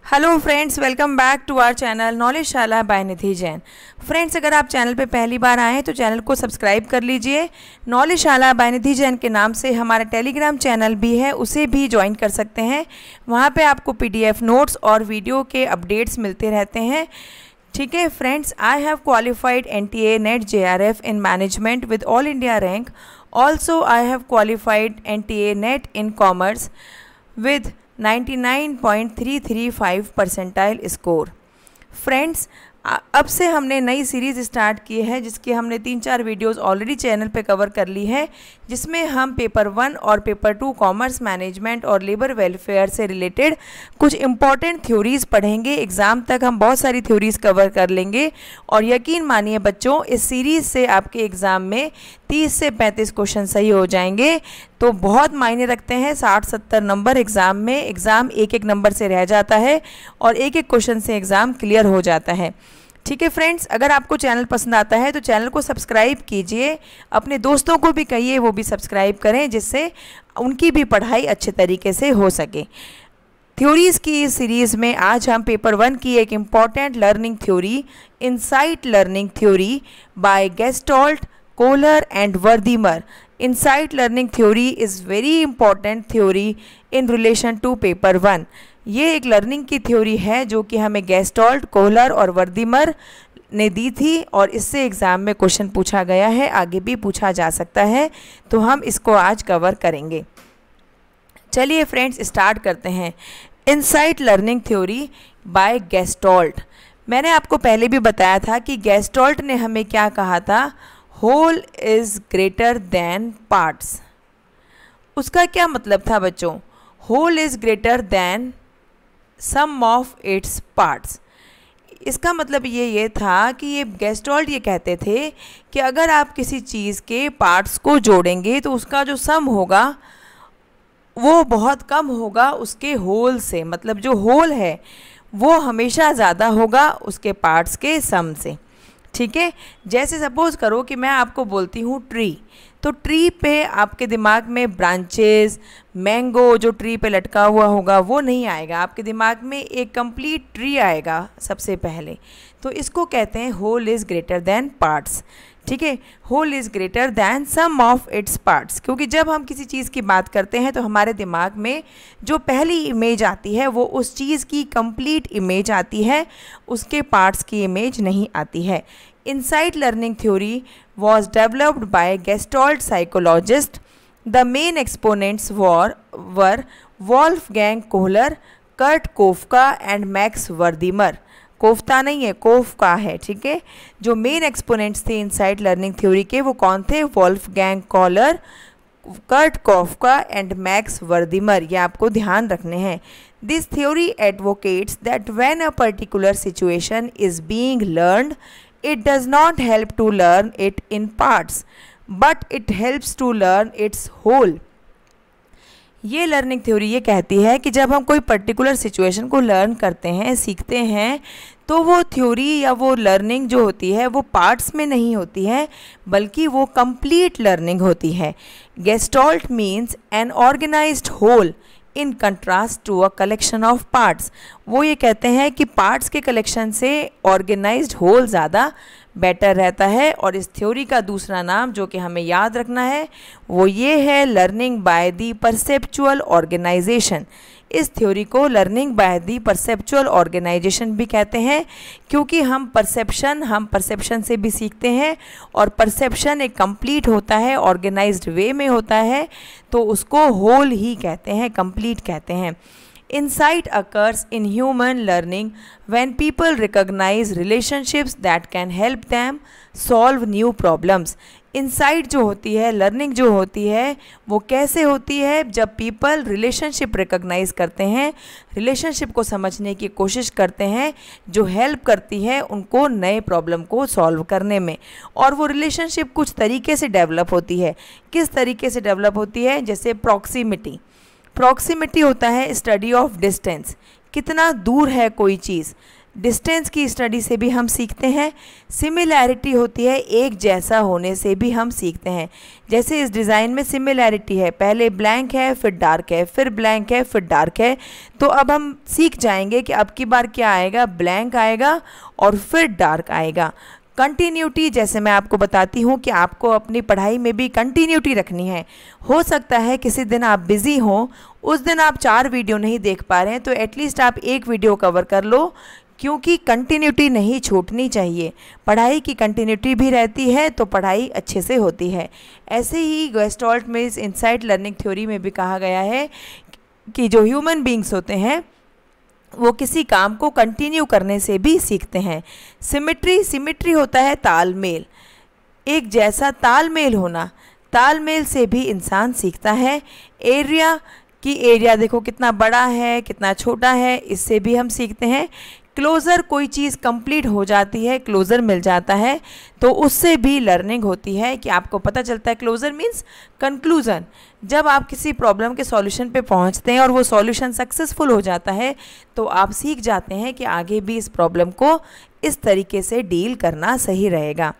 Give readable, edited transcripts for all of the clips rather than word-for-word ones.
Hello friends, welcome back to our channel Knowledge Shala by Nidhi Jain. Friends, अगर आप channel पे पहली बार आए हैं तो चैनल को सब्सक्राइब कर लीजिए। नॉलेज शाला बाय निधि जैन के नाम से हमारा टेलीग्राम चैनल भी है, उसे भी ज्वाइन कर सकते हैं। वहाँ पे आपको पीडीएफ नोट्स और वीडियो के अपडेट्स मिलते रहते हैं। ठीक है friends, I have qualified NTA NET JRF in management with all India rank. Also I have qualified NTA NET in commerce with 99.335 percentile score. Friends, अब से हमने नई सीरीज़ स्टार्ट की है जिसकी हमने 3-4 वीडियोस ऑलरेडी चैनल पे कवर कर ली है, जिसमें हम पेपर 1 और पेपर 2 कॉमर्स मैनेजमेंट और लेबर वेलफेयर से रिलेटेड कुछ इम्पॉर्टेंट थ्योरीज़ पढ़ेंगे। एग्ज़ाम तक हम बहुत सारी थ्योरीज़ कवर कर लेंगे और यकीन मानिए बच्चों, इस सीरीज़ से आपके एग्ज़ाम में 30 से 35 क्वेश्चन सही हो जाएंगे। तो बहुत मायने रखते हैं। 60-70 नंबर एग्ज़ाम में, एग्ज़ाम एक एक नंबर से रह जाता है और एक एक क्वेश्चन से एग्ज़ाम क्लियर हो जाता है। ठीक है फ्रेंड्स, अगर आपको चैनल पसंद आता है तो चैनल को सब्सक्राइब कीजिए, अपने दोस्तों को भी कहिए वो भी सब्सक्राइब करें, जिससे उनकी भी पढ़ाई अच्छे तरीके से हो सके। थ्योरीज़ की इस सीरीज़ में आज हम पेपर 1 की एक important learning theory, insight learning theory bye gestalt, Kohler and वर्दीमर। Insight learning theory is very important theory in relation to paper 1। ये एक लर्निंग की थ्योरी है जो कि हमें गेस्टॉल्ट, कोहलर और वर्दीमर ने दी थी और इससे एग्ज़ाम में क्वेश्चन पूछा गया है, आगे भी पूछा जा सकता है, तो हम इसको आज कवर करेंगे। चलिए फ्रेंड्स, स्टार्ट करते हैं। Insight learning theory bye gestalt. मैंने आपको पहले भी बताया था कि गेस्टॉल्ट ने हमें क्या कहा था, whole is greater than parts. उसका क्या मतलब था बच्चों? Whole is greater than sum of its parts. इसका मतलब ये था कि ये गेस्टॉल्ट ये कहते थे कि अगर आप किसी चीज़ के पार्ट्स को जोड़ेंगे तो उसका जो सम होगा वो बहुत कम होगा उसके होल से। मतलब जो होल है वो हमेशा ज़्यादा होगा उसके पार्ट्स के सम से। ठीक है, जैसे सपोज़ करो कि मैं आपको बोलती हूँ ट्री, तो ट्री पे आपके दिमाग में ब्रांचेस, मैंगो जो ट्री पे लटका हुआ होगा वो नहीं आएगा, आपके दिमाग में एक कंप्लीट ट्री आएगा सबसे पहले। तो इसको कहते हैं whole is greater than parts. ठीक है, whole is greater than sum of its parts, क्योंकि जब हम किसी चीज़ की बात करते हैं तो हमारे दिमाग में जो पहली इमेज आती है वो उस चीज़ की कंप्लीट इमेज आती है, उसके पार्ट्स की इमेज नहीं आती है। Insight learning theory was developed by Gestalt psychologist. The main exponents were Wolfgang Kohler, Kurt Koffka and Max Wertheimer। Kofta नहीं है, कोफ्का है। ठीक है, जो मेन एक्सपोनेंट्स थे इनसाइट लर्निंग थ्योरी के वो कौन थे? Wolfgang Kohler, Kurt Koffka and Max Wertheimer. ये आपको ध्यान रखने हैं। This theory advocates that when a particular situation is being learned, it does not help to learn it in parts, but it helps to learn its whole। ये learning theory ये कहती है कि जब हम कोई पर्टिकुलर सिचुएशन को learn करते हैं, सीखते हैं, तो वो थ्योरी या वो लर्निंग जो होती है वो पार्ट्स में नहीं होती है, बल्कि वो कंप्लीट लर्निंग होती है। Gestalt means an organised whole in contrast to a collection of parts. वो ये कहते हैं कि पार्ट्स के कलेक्शन से ऑर्गेनाइज्ड होल ज़्यादा बेटर रहता है। और इस थ्योरी का दूसरा नाम जो कि हमें याद रखना है वो ये है learning by the perceptual organisation. इस थ्योरी को learning by the perceptual organisation भी कहते हैं, क्योंकि हम परसेप्शन से भी सीखते हैं और परसेप्शन एक कंप्लीट होता है, ऑर्गेनाइज्ड वे में होता है, तो उसको होल ही कहते हैं, कंप्लीट कहते हैं। Insight occurs in human learning when people recognize relationships that can help them solve new problems। Insight जो होती है, लर्निंग जो होती है, वो कैसे होती है? जब पीपल रिलेशनशिप रिकॉग्नाइज करते हैं, रिलेशनशिप को समझने की कोशिश करते हैं, जो हेल्प करती है उनको नए प्रॉब्लम को सॉल्व करने में। और वो रिलेशनशिप कुछ तरीके से डेवलप होती है। किस तरीके से डेवलप होती है? जैसे प्रॉक्सिमिटी। प्रॉक्सिमिटी होता है स्टडी ऑफ डिस्टेंस, कितना दूर है कोई चीज़। डिस्टेंस की स्टडी से भी हम सीखते हैं। सिमिलैरिटी होती है, एक जैसा होने से भी हम सीखते हैं। जैसे इस डिज़ाइन में सिमिलैरिटी है, पहले ब्लैंक है फिर डार्क है फिर ब्लैंक है फिर डार्क है, तो अब हम सीख जाएंगे कि अब की बार क्या आएगा, ब्लैंक आएगा और फिर डार्क आएगा। कंटिन्यूटी, जैसे मैं आपको बताती हूँ कि आपको अपनी पढ़ाई में भी कंटिन्यूटी रखनी है। हो सकता है किसी दिन आप बिज़ी हों, उस दिन आप 4 वीडियो नहीं देख पा रहे हैं, तो एटलीस्ट आप 1 वीडियो कवर कर लो, क्योंकि कंटिन्यूटी नहीं छूटनी चाहिए। पढ़ाई की कंटिन्यूटी भी रहती है तो पढ़ाई अच्छे से होती है। ऐसे ही गेस्टॉल्ट में इस इनसाइट लर्निंग थ्योरी में भी कहा गया है कि जो ह्यूमन बींग्स होते हैं वो किसी काम को कंटिन्यू करने से भी सीखते हैं। सिमिट्री होता है तालमेल, एक जैसा तालमेल होना, तालमेल से भी इंसान सीखता है। एरिया देखो कितना बड़ा है कितना छोटा है, इससे भी हम सीखते हैं। क्लोज़र, कोई चीज़ कंप्लीट हो जाती है, क्लोज़र मिल जाता है, तो उससे भी लर्निंग होती है कि आपको पता चलता है। क्लोज़र मीन्स कंक्लूज़न, जब आप किसी प्रॉब्लम के सॉल्यूशन पे पहुंचते हैं और वो सॉल्यूशन सक्सेसफुल हो जाता है तो आप सीख जाते हैं कि आगे भी इस प्रॉब्लम को इस तरीके से डील करना सही रहेगा।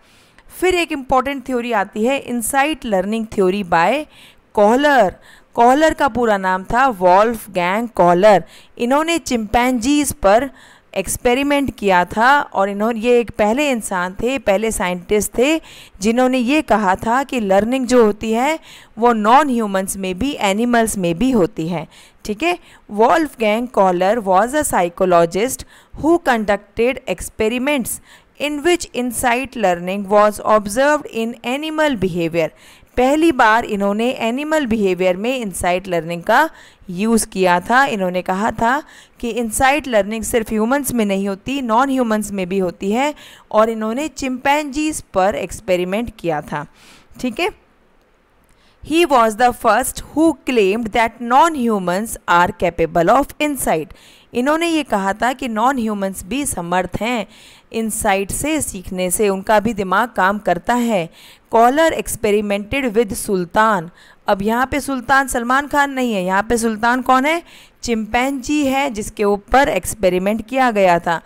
फिर एक इम्पॉर्टेंट थ्योरी आती है insight learning theory by Kohler. Kohler का पूरा नाम था वॉल्फगैंग कॉलर। इन्होंने चिंपैंजीज पर एक्सपेरिमेंट किया था और ये एक पहले इंसान थे, पहले साइंटिस्ट थे जिन्होंने ये कहा था कि लर्निंग जो होती है वो नॉन ह्यूमंस में भी, एनिमल्स में भी होती है। ठीक है। Wolfgang Kohler was a psychologist who conducted experiments in which insight learning was observed in animal behavior। पहली बार इन्होंने एनिमल बिहेवियर में इंसाइट लर्निंग का यूज़ किया था। इन्होंने कहा था कि इंसाइट लर्निंग सिर्फ ह्यूमंस में नहीं होती, नॉन ह्यूमंस में भी होती है, और इन्होंने चिंपैंजीज पर एक्सपेरिमेंट किया था। ठीक है। He was the first who claimed that non-humans are capable of insight। इन्होंने ये कहा था कि नॉन ह्यूमंस भी समर्थ हैं इंसाइट से, सीखने से, उनका भी दिमाग काम करता है। कॉलर एक्सपेरिमेंटेड विद सुल्तान। अब यहाँ पे सुल्तान सलमान खान नहीं है, यहाँ पे सुल्तान कौन है, चिंपैंजी है जिसके ऊपर एक्सपेरिमेंट किया गया था।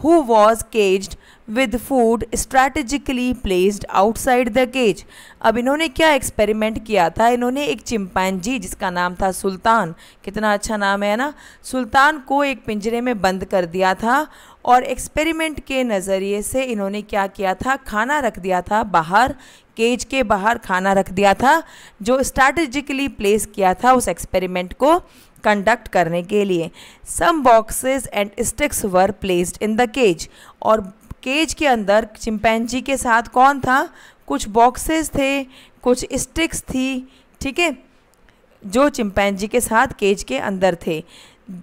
Who was caged with food strategically placed outside the cage। अब इन्होंने क्या एक्सपेरिमेंट किया था, इन्होंने एक चिंपैंजी जिसका नाम था सुल्तान, कितना अच्छा नाम है ना, सुल्तान को एक पिंजरे में बंद कर दिया था और एक्सपेरिमेंट के नज़रिए से इन्होंने क्या किया था, खाना रख दिया था बाहर, केज के बाहर खाना रख दिया था जो स्ट्रैटेजिकली प्लेस किया था उस एक्सपेरिमेंट को कंडक्ट करने के लिए। Some boxes and sticks were placed in the cage. और केज के अंदर चिंपैंजी के साथ कौन था, कुछ बॉक्सेस थे, कुछ स्टिक्स थी। ठीक है, जो चिंपैंजी के साथ केज के अंदर थे।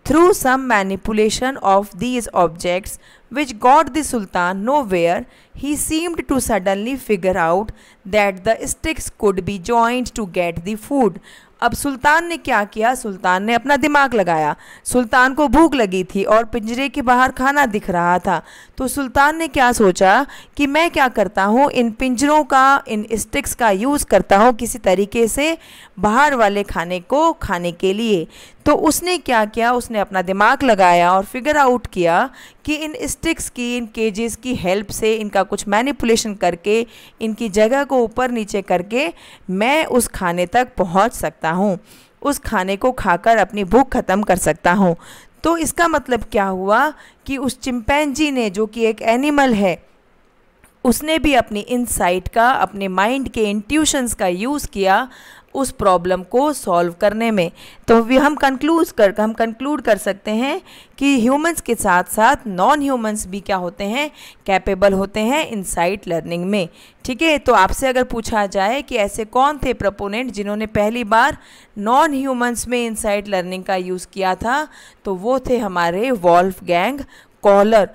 Through some manipulation of these objects which got the Sultan nowhere, he seemed to suddenly figure out that the sticks could be joined to get the food। अब सुल्तान ने क्या किया, सुल्तान ने अपना दिमाग लगाया। सुल्तान को भूख लगी थी और पिंजरे के बाहर खाना दिख रहा था, तो सुल्तान ने क्या सोचा कि मैं क्या करता हूँ, इन पिंजरों का, इन स्टिक्स का यूज़ करता हूँ किसी तरीके से बाहर वाले खाने को खाने के लिए। तो उसने क्या किया, उसने अपना दिमाग लगाया और फिगर आउट किया कि इन स्टिक्स की, इन केजेस की हेल्प से, इनका कुछ मैनिपुलेशन करके, इनकी जगह को ऊपर नीचे करके मैं उस खाने तक पहुंच सकता हूं, उस खाने को खाकर अपनी भूख ख़त्म कर सकता हूं। तो इसका मतलब क्या हुआ कि उस चिंपैंजी ने, जो कि एक एनिमल है, उसने भी अपनी इनसाइट का, अपने माइंड के इंट्यूशंस का यूज़ किया उस प्रॉब्लम को सॉल्व करने में। तो हम कंक्लूड कर सकते हैं कि ह्यूमंस के साथ साथ नॉन ह्यूमंस भी क्या होते हैं, कैपेबल होते हैं इनसाइट लर्निंग में। ठीक है। तो आपसे अगर पूछा जाए कि ऐसे कौन थे प्रोपोनेंट जिन्होंने पहली बार नॉन ह्यूमंस में इनसाइट लर्निंग का यूज़ किया था, तो वो थे हमारे Wolfgang Kohler.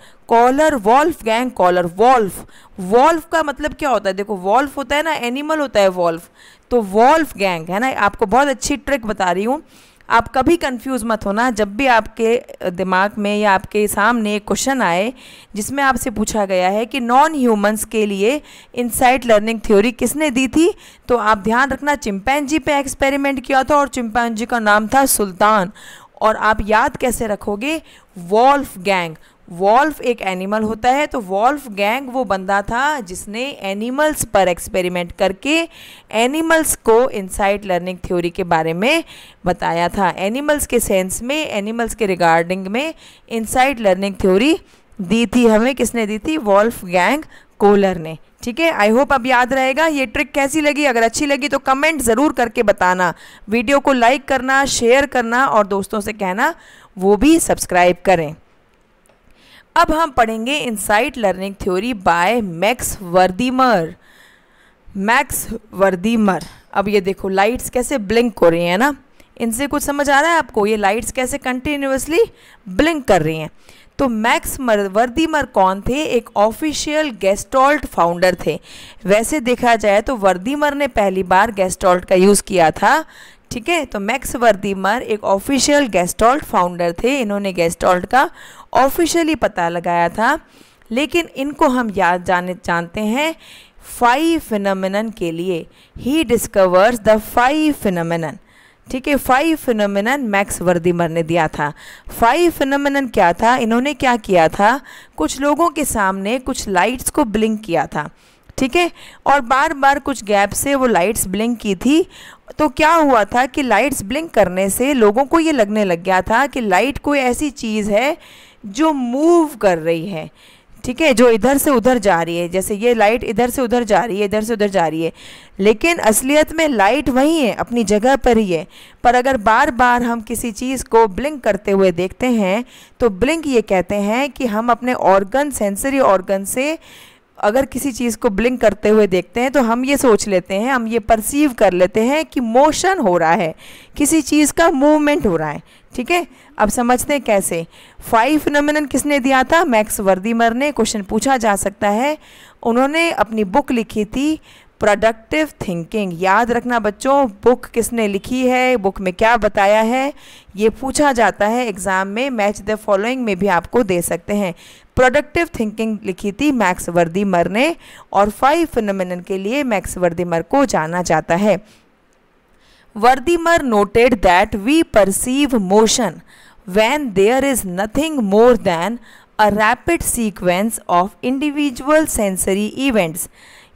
Wolfgang Kohler. Wolf का मतलब क्या होता है, देखो वॉल्फ होता है ना, एनिमल होता है वॉल्फ, तो वॉल्फगैंग है ना। आपको बहुत अच्छी ट्रिक बता रही हूँ, आप कभी कंफ्यूज मत होना। जब भी आपके दिमाग में या आपके सामने एक क्वेश्चन आए जिसमें आपसे पूछा गया है कि नॉन ह्यूमंस के लिए इनसाइट लर्निंग थ्योरी किसने दी थी, तो आप ध्यान रखना चिंपैंजी पे एक्सपेरिमेंट किया था और चिंपैंजी का नाम था सुल्तान। और आप याद कैसे रखोगे, वॉल्फगैंग। वॉल्फ एक एनिमल होता है, तो वॉल्फ गैंग वो बंदा था जिसने एनिमल्स पर एक्सपेरिमेंट करके एनिमल्स को इनसाइट लर्निंग थ्योरी के बारे में बताया था। एनिमल्स के सेंस में, एनिमल्स के रिगार्डिंग में इनसाइट लर्निंग थ्योरी दी थी हमें। किसने दी थी? वॉल्फ गैंग कोहलर ने। ठीक है, आई होप अब याद रहेगा। ये ट्रिक कैसी लगी? अगर अच्छी लगी तो कमेंट ज़रूर करके बताना, वीडियो को लाइक करना, शेयर करना और दोस्तों से कहना वो भी सब्सक्राइब करें। अब हम पढ़ेंगे insight learning theory bye max वर्दीमर। Max वर्दीमर। अब ये देखो लाइट्स कैसे ब्लिंक हो रही हैं ना, इनसे कुछ समझ आ रहा है आपको? ये लाइट्स कैसे कंटिन्यूअसली ब्लिंक कर रही हैं। तो मैक्स वर्दीमर कौन थे? एक ऑफिशियल गेस्टॉल्ट फाउंडर थे। वैसे देखा जाए तो वर्दीमर ने पहली बार गेस्टॉल्ट का यूज़ किया था। ठीक है, तो मैक्स वर्दीमर एक ऑफिशियल गेस्टॉल्ट फाउंडर थे। इन्होंने गेस्टॉल्ट का ऑफिशियली पता लगाया था, लेकिन इनको हम जानते हैं 5 फिनोमेनन के लिए। ही डिस्कवर्स द 5 फिनोमेनन। ठीक है, 5 फिनोमेनन मैक्स वर्दीमर ने दिया था। 5 फिनोमेनन क्या था? इन्होंने क्या किया था? कुछ लोगों के सामने कुछ लाइट्स को ब्लिंक किया था। ठीक है, और बार बार कुछ गैप से वो लाइट्स ब्लिंक की थी। तो क्या हुआ था कि लाइट्स ब्लिंक करने से लोगों को ये लगने लग गया था कि लाइट कोई ऐसी चीज़ है जो मूव कर रही है। ठीक है, जो इधर से उधर जा रही है। जैसे ये लाइट इधर से उधर जा रही है, इधर से उधर जा रही है, लेकिन असलियत में लाइट वही है, अपनी जगह पर ही है। पर अगर बार बार हम किसी चीज़ को ब्लिंक करते हुए देखते हैं तो ब्लिंक ये कहते हैं कि हम अपने ऑर्गन, सेंसरी ऑर्गन से अगर किसी चीज़ को ब्लिंक करते हुए देखते हैं तो हम ये सोच लेते हैं, हम ये परसीव कर लेते हैं कि मोशन हो रहा है, किसी चीज़ का मूवमेंट हो रहा है। ठीक है, अब समझते हैं कैसे। 5 फिनोमेनन किसने दिया था? मैक्स वर्दीमर ने। क्वेश्चन पूछा जा सकता है। उन्होंने अपनी बुक लिखी थी प्रोडक्टिव थिंकिंग। याद रखना बच्चों, बुक किसने लिखी है, बुक में क्या बताया है, ये पूछा जाता है एग्ज़ाम में। मैच द फॉलोइंग में भी आपको दे सकते हैं। प्रोडक्टिव थिंकिंग लिखी थी मैक्स वर्दीमर ने, और 5 फिनोमेनन के लिए मैक्स वर्दीमर को जाना जाता है। वर्दीमर noted that we perceive motion when there is nothing more than a rapid sequence of individual sensory events।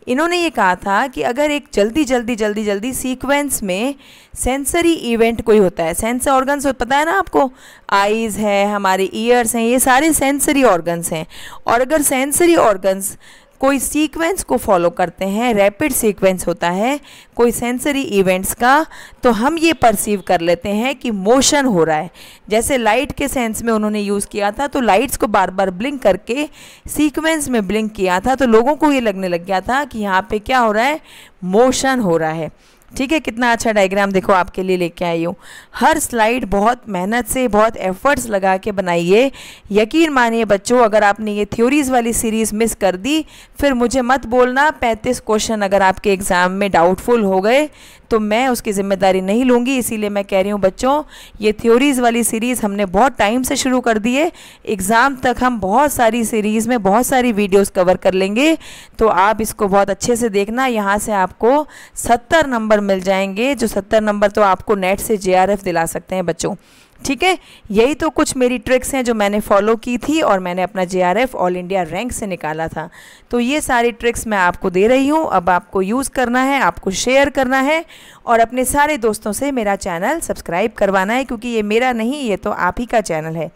इन्होंने ये कहा था कि अगर एक जल्दी सीक्वेंस में सेंसरी इवेंट कोई होता है, सेंस ऑर्गन्स पता है ना आपको, आईज़ है, हमारे ईयर्स हैं, ये सारे सेंसरी ऑर्गन्स हैं। और अगर सेंसरी ऑर्गन्स कोई सीक्वेंस को फॉलो करते हैं, रैपिड सीक्वेंस होता है कोई सेंसरी इवेंट्स का, तो हम ये परसीव कर लेते हैं कि मोशन हो रहा है। जैसे लाइट के सेंस में उन्होंने यूज़ किया था, तो लाइट्स को बार बार ब्लिंक करके सीक्वेंस में ब्लिंक किया था, तो लोगों को ये लगने लग गया था कि यहाँ पे क्या हो रहा है? मोशन हो रहा है। ठीक है, कितना अच्छा डायग्राम देखो आपके लिए लेके आई हूँ। हर स्लाइड बहुत मेहनत से, बहुत एफर्ट्स लगा के बनाइए। यकीन मानिए बच्चों, अगर आपने ये थ्योरीज़ वाली सीरीज़ मिस कर दी फिर मुझे मत बोलना 35 क्वेश्चन अगर आपके एग्ज़ाम में डाउटफुल हो गए तो मैं उसकी ज़िम्मेदारी नहीं लूँगी। इसीलिए मैं कह रही हूँ बच्चों, ये थ्योरीज़ वाली सीरीज़ हमने बहुत टाइम से शुरू कर दी है। एग्ज़ाम तक हम बहुत सारी सीरीज़ में बहुत सारी वीडियोस कवर कर लेंगे, तो आप इसको बहुत अच्छे से देखना। यहाँ से आपको 70 नंबर मिल जाएंगे, जो 70 नंबर तो आपको नेट से JRF दिला सकते हैं बच्चों। ठीक है, यही तो कुछ मेरी ट्रिक्स हैं जो मैंने फॉलो की थी और मैंने अपना JRF ऑल इंडिया रैंक से निकाला था। तो ये सारी ट्रिक्स मैं आपको दे रही हूँ। अब आपको यूज़ करना है, आपको शेयर करना है और अपने सारे दोस्तों से मेरा चैनल सब्सक्राइब करवाना है, क्योंकि ये मेरा नहीं, ये तो आप ही का चैनल है।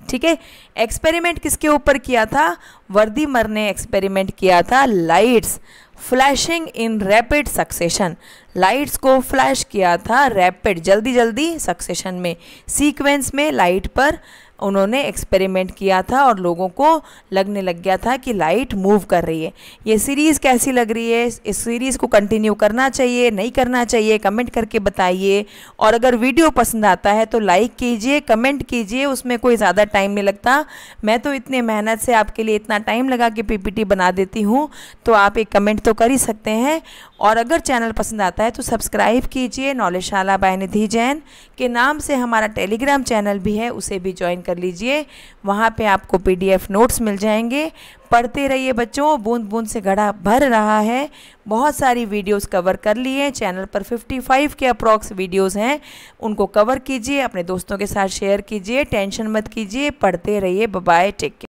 ठीक है, एक्सपेरिमेंट किसके ऊपर किया था? वर्दीमर ने एक्सपेरिमेंट किया था लाइट्स फ्लैशिंग इन रैपिड सक्सेशन। लाइट्स को फ्लैश किया था रैपिड, जल्दी सक्सेशन में, सीक्वेंस में लाइट पर उन्होंने एक्सपेरिमेंट किया था और लोगों को लगने लग गया था कि लाइट मूव कर रही है। ये सीरीज़ कैसी लग रही है? इस सीरीज़ को कंटिन्यू करना चाहिए, नहीं करना चाहिए, कमेंट करके बताइए। और अगर वीडियो पसंद आता है तो लाइक कीजिए, कमेंट कीजिए, उसमें कोई ज़्यादा टाइम नहीं लगता। मैं तो इतने मेहनत से आपके लिए इतना टाइम लगा के PPT बना देती हूँ, तो आप एक कमेंट तो कर ही सकते हैं। और अगर चैनल पसंद आता है तो सब्सक्राइब कीजिए। नॉलेजशाला बाय निधि जैन के नाम से हमारा टेलीग्राम चैनल भी है, उसे भी ज्वाइन कर लीजिए। वहाँ पे आपको PDF नोट्स मिल जाएंगे। पढ़ते रहिए बच्चों, बूंद बूंद से घड़ा भर रहा है। बहुत सारी वीडियोस कवर कर लिए, चैनल पर 55 के अप्रॉक्स वीडियोस हैं, उनको कवर कीजिए, अपने दोस्तों के साथ शेयर कीजिए। टेंशन मत कीजिए, पढ़ते रहिए। Bye bye, take care.